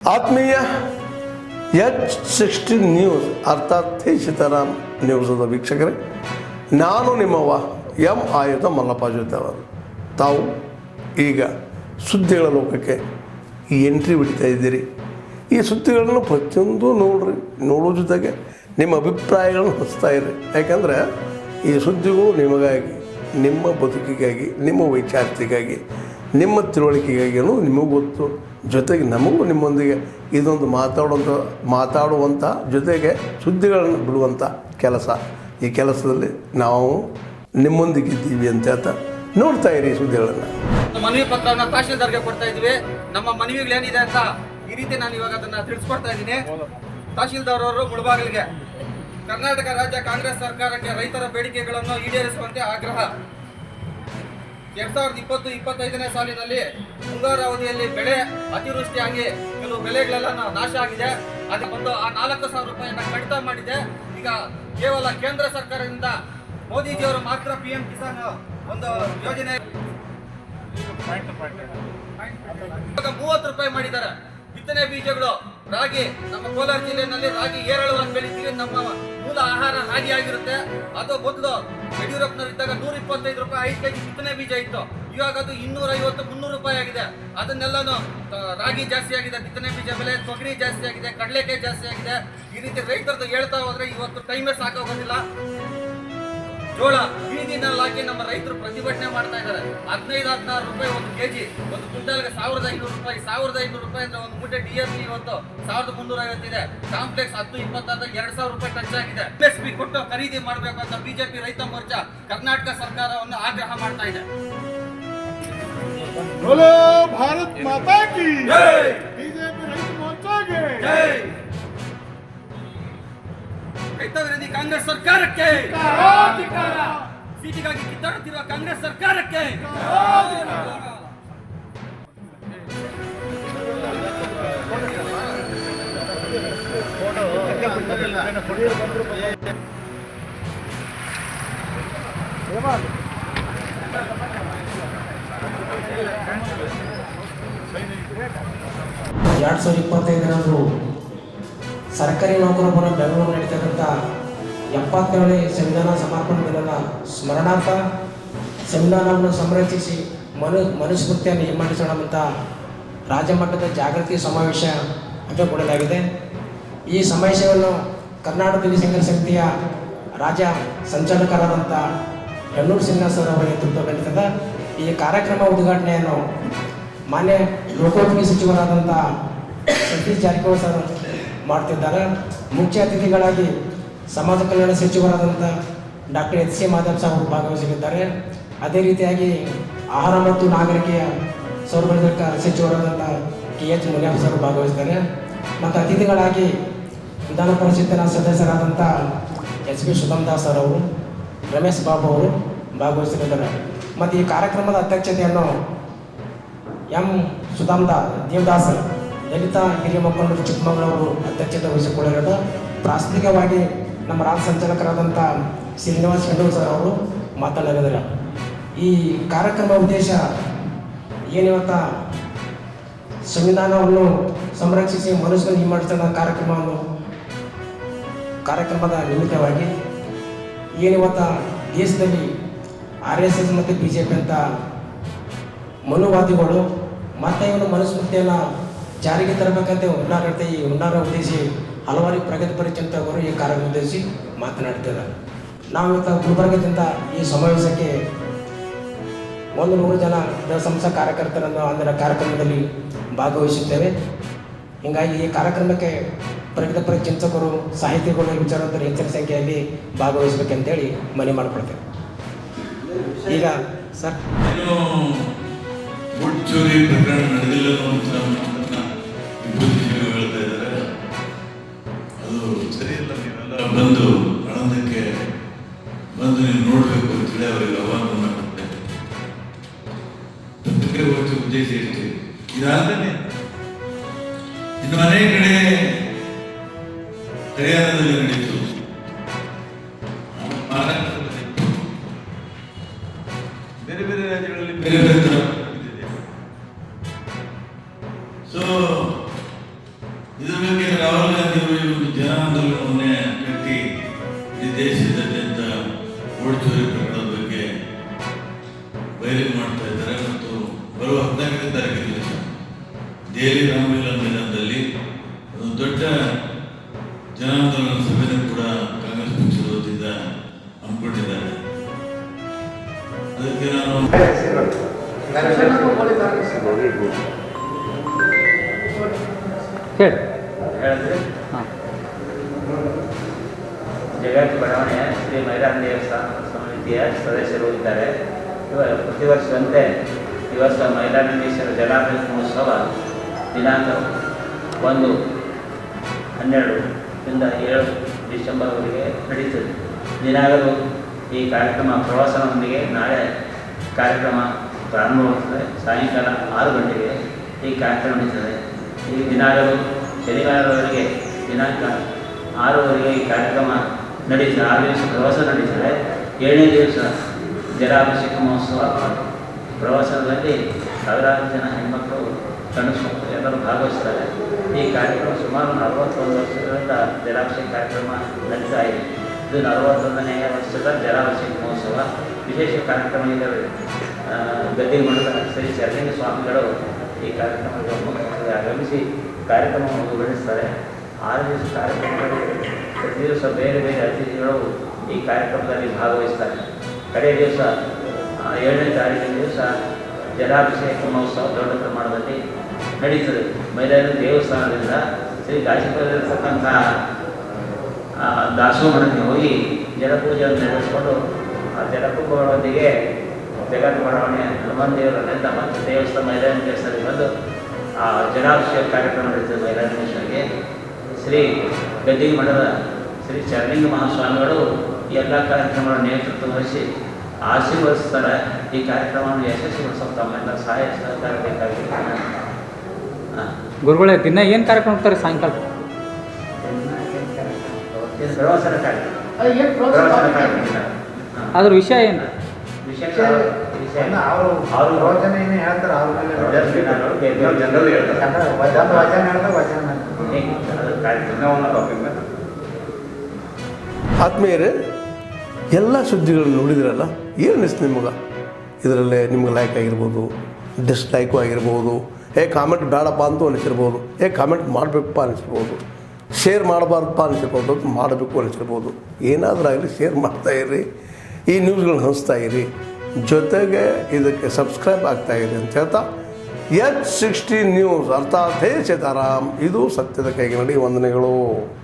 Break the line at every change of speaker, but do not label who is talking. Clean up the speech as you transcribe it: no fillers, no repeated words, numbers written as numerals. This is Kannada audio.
ಆತ್ಮೀಯ H16 ನ್ಯೂಸ್ ಅರ್ಥಾತ್ ಸೀತಾರಾಮ್ ನ್ಯೂಸದ ವೀಕ್ಷಕರೇ, ನಾನು ನಿಮ್ಮವ ಎಂ ಆಯುಧ ಮಲ್ಲಪ್ಪ ಜೊತೆ ಅವರು. ತಾವು ಈಗ ಸುದ್ದಿಗಳ ಲೋಕಕ್ಕೆ ಎಂಟ್ರಿ ಬಿಡ್ತಾ ಇದ್ದೀರಿ. ಈ ಸುದ್ದಿಗಳನ್ನು ಪ್ರತಿಯೊಂದು ನೋಡೋ ಜೊತೆಗೆ ನಿಮ್ಮ ಅಭಿಪ್ರಾಯಗಳನ್ನು ಹಚ್ತಾ ಇರಿ. ಯಾಕಂದರೆ ಈ ಸುದ್ದಿಗಳು ನಿಮಗಾಗಿ, ನಿಮ್ಮ ಬದುಕಿಗಾಗಿ, ನಿಮ್ಮ ವೈಚಾರಿಕೆಗಾಗಿ, ನಿಮ್ಮ ತಿಳುವಳಿಕೆಗಾಗಿಯೂ ನಿಮಗೂ ಗೊತ್ತು. ಜೊತೆಗೆ ನಮಗೂ ನಿಮ್ಮೊಂದಿಗೆ ಇದೊಂದು ಮಾತಾಡುವಂಥ ಜೊತೆಗೆ ಸುದ್ದಿಗಳನ್ನು ಬಿಡುವಂಥ ಕೆಲಸ. ಈ ಕೆಲಸದಲ್ಲಿ ನಾವು ನಿಮ್ಮೊಂದಿಗಿದ್ದೀವಿ ಅಂತ ಹೇಳ್ತಾ ನೋಡ್ತಾ ಇರಿ ಸುದ್ದಿಗಳನ್ನು.
ಮನವಿ ಪತ್ರವನ್ನು ತಹಶೀಲ್ದಾರ್ಗೆ ಕೊಡ್ತಾ ಇದ್ವಿ. ನಮ್ಮ ಮನವಿಗಳೇನಿದೆ ಅಂತ ಈ ರೀತಿ ನಾನು ಇವಾಗ ಅದನ್ನು ತಿಳಿಸ್ಕೊಡ್ತಾ ಇದ್ದೀನಿ. ತಹಶೀಲ್ದಾರ್ ಅವರು ಮುಳಬಾಗಿಲಿಗೆ ಕರ್ನಾಟಕ ರಾಜ್ಯ ಕಾಂಗ್ರೆಸ್ ಸರ್ಕಾರಕ್ಕೆ ರೈತರ ಬೇಡಿಕೆಗಳನ್ನು ಈಡೇರಿಸುವಂತೆ ಆಗ್ರಹ. 2020-25ನೇ ಸಾಲಿನಲ್ಲಿ ಮುಂಗಾರು ಅವಧಿಯಲ್ಲಿ ಬೆಳೆ ಅತಿವೃಷ್ಟಿಯಾಗಿ ಕೆಲವು ಬೆಳೆಗಳೆಲ್ಲ ನಾಶ ಆಗಿದೆ. ಅದು ಒಂದು ಆ 4,000 ರೂಪಾಯಿಯನ್ನು ಕಡಿತ ಮಾಡಿದೆ. ಈಗ ಕೇವಲ ಕೇಂದ್ರ ಸರ್ಕಾರದಿಂದ ಮೋದಿಜಿಯವರು ಮಾತ್ರ PM ಕಿಸಾನ್ ಒಂದು ಯೋಜನೆ 30 ರೂಪಾಯಿ ಮಾಡಿದ್ದಾರೆ. ಬಿತ್ತನೆ ಬೀಜಗಳು ರಾಗಿ, ನಮ್ಮ ಕೋಲಾರ ಜಿಲ್ಲೆಯಲ್ಲಿ ರಾಗಿ ಏರಳವಾಗಿ ಬೆಳಿತೀವಿ. ನಮ್ಮ ಮೂಲ ಆಹಾರ ರಾಗಿ ಆಗಿರುತ್ತೆ. ಅದು ಮೊದಲು ಯಡಿಯೂರಪ್ಪನವರಿದ್ದಾಗ 125 ರೂಪಾಯಿ 5 kg ಬಿತ್ತನೆ ಬೀಜ ಇತ್ತು. ಇವಾಗ ಅದು 250-300 ರೂಪಾಯಿ ಆಗಿದೆ. ಅದನ್ನೆಲ್ಲನೂ ರಾಗಿ ಜಾಸ್ತಿ ಆಗಿದೆ, ಬಿತ್ತನೆ ಬೀಜ ಬೆಲೆ, ತೊಗರಿ ಜಾಸ್ತಿ ಆಗಿದೆ, ಕಡಲೆಕಾಯಿ ಜಾಸ್ತಿ ಆಗಿದೆ. ಈ ರೀತಿ ರೈತರದ್ದು ಹೇಳ್ತಾ ಹೋದ್ರೆ ಇವತ್ತು ಟೈಮೇ ಸಾಕಾಗೋದಿಲ್ಲ. ಜೋಳ ಬೀದಿನಲ್ಲಿ ಹಾಕಿ ನಮ್ಮ ರೈತರು ಪ್ರತಿಭಟನೆ ಮಾಡ್ತಾ ಇದ್ದಾರೆ. 15-16 ರೂಪಾಯಿ ಒಂದು ಕೆಜಿ, ಒಂದು ಕ್ವಿಂಟಲ್ಗೆ 1,500 ರೂಪಾಯಿ. 1,500 ರೂಪಾಯಿ ಅಂದ್ರೆ ಒಂದು ಮೂಟೆ DSP ಇವತ್ತು 1,350 ಇದೆ. ಕಾಂಪ್ಲೆಕ್ಸ್ 10-20 2,000 ರೂಪಾಯಿ ಟಚ್ ಆಗಿದೆ. SSP ಕೊಟ್ಟು ಖರೀದಿ ಮಾಡಬೇಕು ಅಂತ BJP ರೈತ ಮೋರ್ಚಾ ಕರ್ನಾಟಕ ಸರ್ಕಾರವನ್ನು ಆಗ್ರಹ ಮಾಡ್ತಾ ಇದೆ.
बोलो भारत माता की जय, बीजेपी रैत मोर्चा की जय,
ರೈತ ವಿರೋಧಿ ಕಾಂಗ್ರೆಸ್ ಸರ್ಕಾರಕ್ಕೆ ಸೀಟಿಗಾಗಿ ಕಿತ್ತಾಡುತ್ತಿರುವ ಕಾಂಗ್ರೆಸ್ ಸರ್ಕಾರಕ್ಕೆ
ಎರಡು 2025 ಸರ್ಕಾರಿ ನೌಕರರ ಬೆಂಗಳೂರು ನಡೀತಕ್ಕಂಥ 77ನೇ ಸಂವಿಧಾನ ಸಮರ್ಪಣೆ ದಿನದ ಸ್ಮರಣಾರ್ಥ ಸಂವಿಧಾನವನ್ನು ಸಂರಕ್ಷಿಸಿ ಮನುಸ್ಮೃತಿಯನ್ನು ಹಿಮ್ಮೆಟ್ಟಿಸೋಣಂತ ರಾಜ್ಯ ಮಟ್ಟದ ಜಾಗೃತಿ ಸಮಾವೇಶ ಹಮ್ಮಿಕೊಳ್ಳಲಾಗಿದೆ. ಈ ಸಮಾವೇಶವನ್ನು ಕರ್ನಾಟಕ ದಿವ್ಯ ಸಂಘರ್ಷ ಸಮಿತಿಯ ರಾಜ್ಯ ಸಂಚಾಲಕರಾದಂಥ ಯಣ್ಣೂರು ಶ್ರೀನಿವಾಸ ಅವರ ನೇತೃತ್ವ ನಡೀತದೆ. ಈ ಕಾರ್ಯಕ್ರಮ ಉದ್ಘಾಟನೆಯನ್ನು ಮಾನ್ಯ ಲೋಕೋಪಯೋಗಿ ಸಚಿವರಾದಂಥ ಸತೀಶ್ ಜಾರಕಿಹೊಳಿ ಸರ್ ಮಾಡ್ತಿದ್ದಾರೆ. ಮುಖ್ಯ ಅತಿಥಿಗಳಾಗಿ ಸಮಾಜ ಕಲ್ಯಾಣ ಸಚಿವರಾದಂಥ ಡಾಕ್ಟರ್ HC ಮಾಧವ್ ಸಾಹೇಬ್ ಭಾಗವಹಿಸಲಿದ್ದಾರೆ. ಅದೇ ರೀತಿಯಾಗಿ ಆಹಾರ ಮತ್ತು ನಾಗರಿಕೆಯ ಸೌರಭ್ಯ ಸಚಿವರಾದಂಥ KH ಮುನಿಯಪ್ಪ ಸರ್ ಭಾಗವಹಿಸಿದ್ದಾರೆ. ಮತ್ತು ಅತಿಥಿಗಳಾಗಿ ವಿಧಾನ ಪರಿಷತ್ತಿನ ಸದಸ್ಯರಾದಂಥ SP ಸುಧಮ್ದಾಸ್ ಸರ್ ಅವರು, ರಮೇಶ್ ಬಾಬು ಅವರು ಭಾಗವಹಿಸಲಿದ್ದಾರೆ. ಮತ್ತು ಈ ಕಾರ್ಯಕ್ರಮದ ಅಧ್ಯಕ್ಷತೆಯನ್ನು M ದೇವದಾಸ್ ದಲಿತ ಹಿರಿಯ ಮುಖಂಡರು ಚಿಕ್ಕಮಗಳೂರು ಅಧ್ಯಕ್ಷತೆ ವಹಿಸಿಕೊಳ್ಳಿರೋದು. ಪ್ರಾಸ್ತಾವಿಕವಾಗಿ ನಮ್ಮ ರಾಜ್ಯ ಸಂಚಾಲಕರಾದಂಥ ಶ್ರೀನಿವಾಸ್ ಯಣ್ಣೂರು ಸರ್ ಅವರು ಮಾತನಾಡಿದ್ದಾರೆ. ಈ ಕಾರ್ಯಕ್ರಮ ಉದ್ದೇಶ ಏನಿವತ್ತ ಸಂವಿಧಾನವನ್ನು ಸಂರಕ್ಷಿಸಿ ಮನುಷ್ಯನ ಹಿಮ್ಮೆಟ್ಟಿಸಿದ ಕಾರ್ಯಕ್ರಮದ ನಿಮಿತ್ತವಾಗಿ ಏನಿವತ್ತ ದೇಶದಲ್ಲಿ RSS ಮತ್ತು BJP ಅಂತ ಮನುವಾದಿಗಳು ಮತ್ತೆ ಇವನು ಮನುಸ್ಮೃತಿಯನ್ನು ಜಾರಿಗೆ ತರಬೇಕಂತ ಹುನ್ನಾರ ಉದ್ದೇಶಿ ಹಲವಾರು ಪ್ರಗತಿಪರ ಚಿಂತಕರು ಈ ಕಾರ್ಯ ಉದ್ದೇಶಿ ಮಾತನಾಡ್ತಾರೆ. ನಾವು ಇವತ್ತು ಗುಲ್ಬರ್ಗದಿಂದ ಈ ಸಮಾವೇಶಕ್ಕೆ 100 ಜನ ಸಂಸ್ಥೆ ಕಾರ್ಯಕರ್ತರನ್ನು ಅದರ ಕಾರ್ಯಕ್ರಮದಲ್ಲಿ ಭಾಗವಹಿಸುತ್ತೇವೆ. ಹೀಗಾಗಿ ಈ ಕಾರ್ಯಕ್ರಮಕ್ಕೆ ಪ್ರಗತಿಪರ ಚಿಂತಕರು, ಸಾಹಿತಿಗಳು, ವಿಚಾರವಂತರು ಹೆಚ್ಚಿನ ಸಂಖ್ಯೆಯಲ್ಲಿ ಭಾಗವಹಿಸಬೇಕಂತೇಳಿ ಮನವಿ ಮಾಡಿಕೊಡ್ತೇವೆ. ಈಗ ಸರ್
ಚೋರಿ ಪ್ರಕರಣ ನಡೆದಿಲ್ಲ ವಿಭೂತಿಗಳು ಹೇಳ್ತಾ ಇದ್ದಾರೆ. ಅದು ಸರಿಯಲ್ಲ. ನೀವೆಲ್ಲ ಬಂದು ಆನಂದಕ್ಕೆ ಬಂದು ನೀವು ನೋಡಬೇಕು ಅಂತೇಳಿ ಅವರಿಗೆ ಆಹ್ವಾನ ಕೊಟ್ಟೆ. ಪತ್ರಿಕೆ ಹೋಗಿ ಉದ್ದೇಶ ಇರ್ತೀವಿ. ಇದಾದ್ರೆ ಇನ್ನು ಅನೇಕ ಕಡೆ ಹರಿಯಾಣದಲ್ಲಿ ನಡೀತು, ಮಹಾರಾಷ್ಟ್ರದಲ್ಲಿ, ಬೇರೆ ಬೇರೆ ರಾಜ್ಯಗಳಲ್ಲಿ ಬೇರೆ ಬೇರೆ ತರ. ಸೊ ಇದ್ರ ಬಗ್ಗೆ ರಾಹುಲ್ ಗಾಂಧಿ ಅವರು ಒಂದು ಜನ ಆಂದೋಲನವನ್ನೇ ಕಟ್ಟಿ ಈ ದೇಶದಾದ್ಯಂತ ಓಡ್ಚೋರಿ ಪ್ರಕರಣದ ಬಗ್ಗೆ ಬಯಲು ಮಾಡ್ತಾ ಇದ್ದಾರೆ. ಮತ್ತು ಬರುವ 14ನೇ ತಾರೀಕಿನ ದಿವಸ ದೆಹಲಿ ರಾಮಲೀಲಾ ಮೈದಾನದಲ್ಲಿ ಒಂದು ದೊಡ್ಡ ಜನಾಂದೋಲನ ಸಭೆಯನ್ನು ಕೂಡ ಕಾಂಗ್ರೆಸ್ ಪಕ್ಷದ ವತಿಯಿಂದ ಹಮ್ಮಿಕೊಂಡಿದ್ದಾರೆ. ಅದಕ್ಕೆ ನಾನು
ಜಗತ್ ಬಡಾವಣೆಯ ಶ್ರೀ ಮೈರಾನ್ ದೇವಸ್ಥಾನ ಸಮಿತಿಯ ಸದಸ್ಯರು ಇದ್ದಾರೆ. ಪ್ರತಿ ವರ್ಷದಂತೆ ಈ ವರ್ಷ ಮೈಲಾರಲಿಂಗೇಶ್ವರ ಜಲಾಭಿಷೇಕ ಮಹೋತ್ಸವ ದಿನಾಂಕ 1-12ರಿಂದ 7 ಡಿಸೆಂಬರ್ವರೆಗೆ ನಡೀತದೆ. ದಿನಾಗಲೂ ಈ ಕಾರ್ಯಕ್ರಮ ಪ್ರವಾಸನದೊಂದಿಗೆ ನಾಳೆ ಕಾರ್ಯಕ್ರಮ ಪ್ರಾರಂಭವಾಗುತ್ತದೆ. ಸಾಯಂಕಾಲ 6 ಗಂಟೆಗೆ ಈ ಕಾರ್ಯಕ್ರಮ ನಡೀತದೆ. ಈ ದಿನಾಗಲೂ ಶನಿವಾರವರೆಗೆ ದಿನಾಂಕ 6ರವರೆಗೆ ಈ ಕಾರ್ಯಕ್ರಮ ನಡೀತದೆ. 6 ದಿವಸ ಪ್ರವಾಸ ನಡೀತದೆ. 7ನೇ ದಿವಸ ಜಲಾಭಿಷೇಕ ಮಹೋತ್ಸವ. ಪ್ರವಾಸದಲ್ಲಿ ಸಾವಿರಾರು ಜನ ಹೆಣ್ಮಕ್ಳು ಗಂಡಸು ಮಕ್ಕಳು ಎಲ್ಲರೂ ಭಾಗವಹಿಸ್ತಾರೆ. ಈ ಕಾರ್ಯಕ್ರಮ ಸುಮಾರು 41 ವರ್ಷಗಳಿಂದ ಜಲಾಭಿಷೇಕ ಕಾರ್ಯಕ್ರಮ ನಡೀತಾ ಇದೆ. ಇದು 41ನೇ ವರ್ಷದ ಜಲಾಭಿಷೇಕ ಮಹೋತ್ಸವ. ವಿಶೇಷ ಕಾರ್ಯಕ್ರಮ ಇದ್ದಾವೆ. ಗದ್ದಿಮಠದ ಶ್ರೀ ಚರಲಿಂಗ ಸ್ವಾಮಿಗಳು ಈ ಕಾರ್ಯಕ್ರಮಕ್ಕೆ ಮುಖ್ಯವಾಗಿ ಆಗಮಿಸಿ ಕಾರ್ಯಕ್ರಮವನ್ನು ಉದ್ಘಾಟಿಸ್ತಾರೆ. 6 ದಿವಸ ಕಾರ್ಯಕ್ರಮದಲ್ಲಿ ಪ್ರತಿ ದಿವಸ ಬೇರೆ ಬೇರೆ ಅತಿಥಿಗಳು ಈ ಕಾರ್ಯಕ್ರಮದಲ್ಲಿ ಭಾಗವಹಿಸ್ತಾರೆ. ಕಡೆಯ ದಿವಸ 7ನೇ ತಾರೀಕಿನ ದಿವಸ ಜಲಾಭಿಷೇಕ ಮಹೋತ್ಸವ ದೊಡ್ಡ ಪ್ರಮಾಣದಲ್ಲಿ ನಡೀತದೆ. ಮೈಲಾರಿ ದೇವಸ್ಥಾನದಿಂದ ಶ್ರೀ ಗಾಜಿಪುರದಲ್ಲಿರ್ತಕ್ಕಂಥ ದಾಸೋಹಕ್ಕೆ ಹೋಗಿ ಜಲಪೂಜೆಯನ್ನು ನೆರವೇರಿಸಿಕೊಂಡು ಆ ಜಲಕುಂಭಗಳೊಂದಿಗೆ ಜಗತ್ ಬಡಾವಣೆಯ ಹನುಮಾನ್ ದೇವರನ್ನೆಲ್ಲ ಮತ್ತು ದೇವಸ್ಥಾನ ಮೈಲಾರಿ ದೇವಸ್ಥಾನಕ್ಕೆ ಬಂದು ಆ ಜಲಾಭಿಷೇಕ ಕಾರ್ಯಕ್ರಮ ನಡೀತದೆ. ಮೈಲಾರೇಶ್ವರಿಗೆ ಶ್ರೀ ಗದ್ದಿಗೆ ಮಠದ ಶ್ರೀ ಚರಲಿಂಗ ಮಹಾಸ್ವಾಮಿಗಳು ಈ ಎಲ್ಲ ಕಾರ್ಯಕ್ರಮಗಳ ನೇತೃತ್ವ ವಹಿಸಿ ಆಶೀರ್ವದಿಸ್ತಾರೆ. ಈ ಕಾರ್ಯಕ್ರಮವನ್ನು ಯಶಸ್ವಿಗೊಳಿಸಲು ತಮ್ಮೆಲ್ಲ ಸಹಾಯ ಸಹಕಾರ ಬೇಕಾಗಿದೆ.
ಗುರುಗಳೇ ದಿನ ಏನು ಕಾರ್ಯಕ್ರಮ ಹೋಗ್ತಾರೆ? ಸಾಯಂಕಾಲ
ಇದು ಪ್ರವಾಸನ ಕಾರ್ಯಕ್ರಮ.
ಏನು
ಪ್ರವಾಸನ ಕಾರ್ಯಕ್ರಮ.
ಅದ್ರ ವಿಷಯ ಏನು?
ವಿಷಯ
ಅವರು ಪ್ರವಚನ ಏನು ಹೇಳ್ತಾರೆ ಅವ್ರ ಮೇಲೆ
ಜನರಲ್ ಹೇಳ್ತಾರೆ.
ವಚನ ಹೇಳ್ತಾರೆ ವಚನ
ಆತ್ಮೀಯರೇ, ಎಲ್ಲ ಸುದ್ದಿಗಳನ್ನು ನೋಡಿದ್ರಲ್ಲ, ಏನು ಅನಿಸ್ತು ನಿಮಗೆ? ಇದರಲ್ಲೇ ನಿಮ್ಗೆ ಲೈಕ್ ಆಗಿರ್ಬೋದು, ಡಿಸ್ಲೈಕು ಆಗಿರ್ಬೋದು, ಕಾಮೆಂಟ್ ಬೇಡಪ್ಪ ಅಂತೂ ಅನಿಸಿರ್ಬೋದು, ಕಾಮೆಂಟ್ ಮಾಡಬೇಕಪ್ಪ ಅನಿಸಿರ್ಬೋದು, ಶೇರ್ ಮಾಡಬಾರ್ದಪ್ಪ ಅನಿಸಿರ್ಬೋದು, ಮಾಡಬೇಕು ಅನಿಸಿರ್ಬೋದು. ಏನಾದರೂ ಆಗಲಿ ಶೇರ್ ಮಾಡ್ತಾಯಿರಿ, ಈ ನ್ಯೂಸ್ಗಳನ್ನ ಹಂಚ್ತಾ ಇರಿ, ಜೊತೆಗೆ ಇದಕ್ಕೆ ಸಬ್ಸ್ಕ್ರೈಬ್ ಆಗ್ತಾಯಿರಿ ಅಂತ ಹೇಳ್ತಾ H16 ನ್ಯೂಸ್ ಅರ್ಥಾತ್ ಹೇ ಸೀತಾರಾಮ್, ಇದು ಸತ್ಯದ ಕೈಗೆ ನಡಿ. ವಂದನೆಗಳು.